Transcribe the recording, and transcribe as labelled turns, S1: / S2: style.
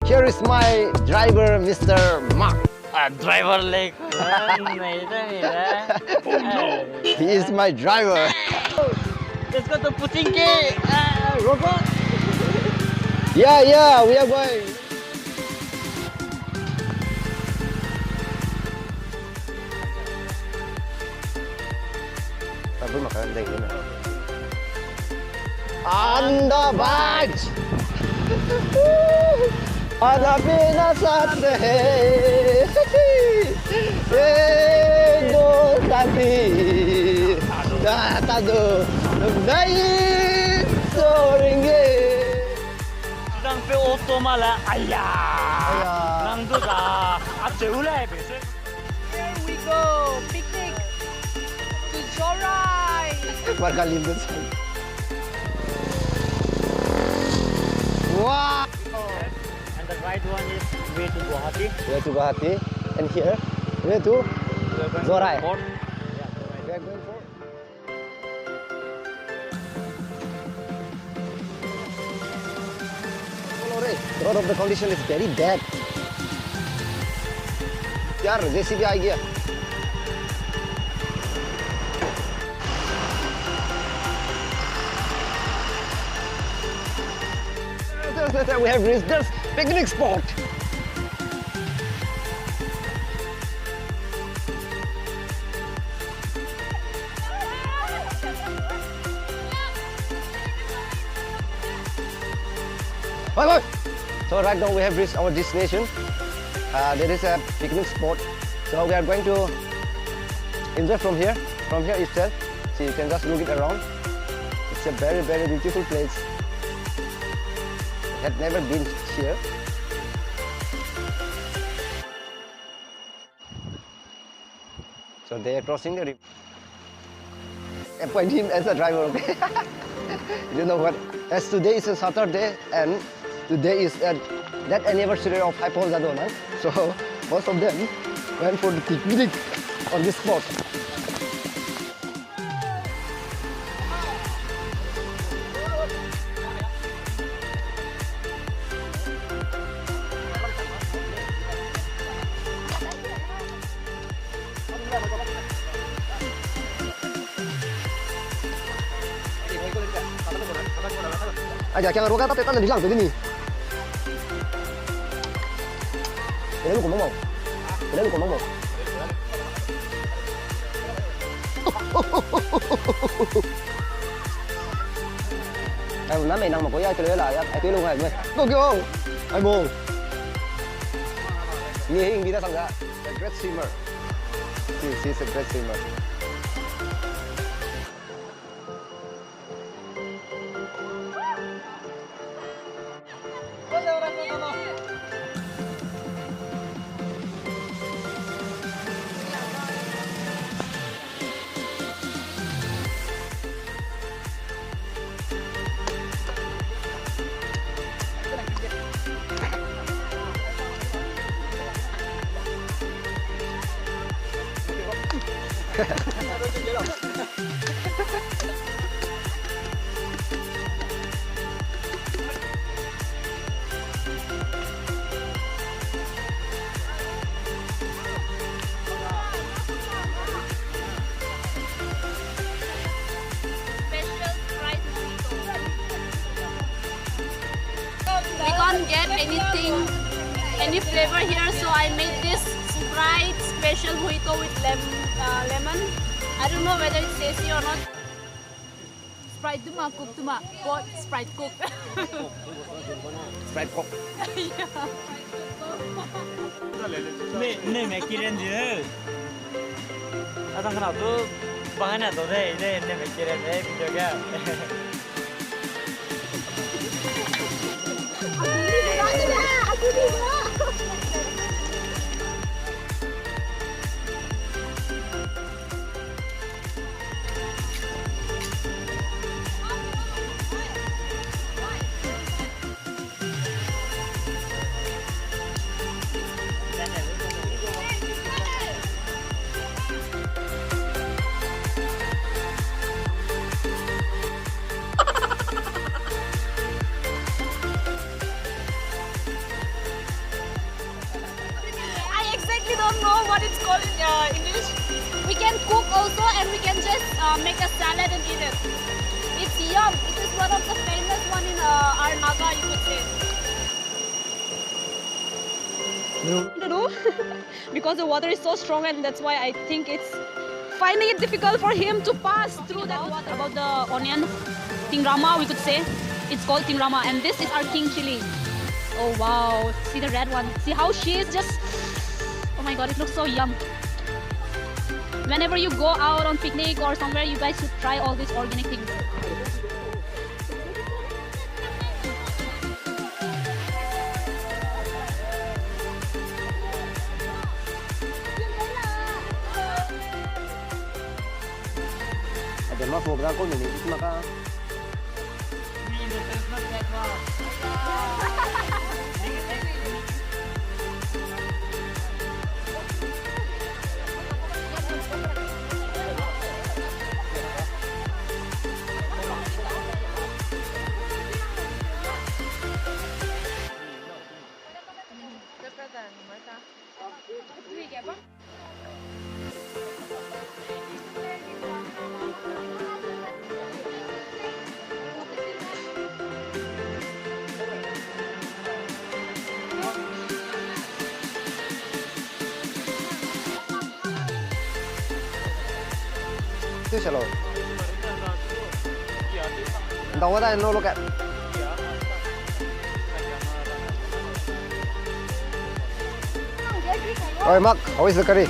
S1: Here is my driver, Mr. Mark.
S2: Driver like
S1: He is my driver.
S2: Let's go to Putingke robot.
S1: Yeah, we are going. Tapi makanan deh ini. Anda baj. Ada pinasate. Ego tadi. Dah tado. Naik soringe.
S2: Sedang pe auto malah ayah. Nang tu dah. Apa ulai besok?
S3: Here we go, picnic to Jorai.
S1: Marca lindo. Wow.
S2: And the right one is way to Guwahati.
S1: Way to Guwahati. And here, way to Jorai.
S2: Port.
S1: We are going for. The road of the condition is very bad. यार JCB आ गया. We have reached this picnic spot. Bye. So right now we have reached our destination. There is a picnic spot. So we are going to enjoy from here itself. So you can just look it around. It's a very beautiful place. I had never been here. So they are crossing the river. Appoint him as a driver, okay? You know what? As today is a Saturday and today is that anniversary of Haipol Zadonan. So most of them went for the picnic on this spot. Aja, jangan roka tapi tan di lang begini. Ini lu ngomong mau. Ini lu ngomong mau. Ai nãy mày nằm mà có ai chơi lại ai tiếng luôn này mày. Cô kêu không? Ai buồn. Nghe hình đi ra sang ra. A great swimmer. She's a great swimmer.
S3: We can't get any flavor here, so I made this Sprite special mojito with lemon. I don't know whether it's tasty or not. Sprite tu mah cook tu mah, pot Sprite cook.
S1: Sprite cook.
S2: Ini mikirin je. Asal kenal tu bahannya tu deh, ini mikirin deh video kan.
S3: Aku di mana?
S4: it's called in English?
S3: We can cook also, and we can just make a salad and eat it. It's yum. It is one of the famous one in our Naga, you could say. To do because the water is so strong, and that's why I think it's finding it difficult for him to pass through that water. About the onion, tingrama, we could say. It's called tingrama, and this is our king chili. Oh wow, see the red one. See how she is just, oh my god, it looks so yum. Whenever you go out on picnic or somewhere, you guys should try all these organic things.
S1: Ada mah program kau ni maka. Too shallow. The water no look at. Alright, Mark, how is the curry?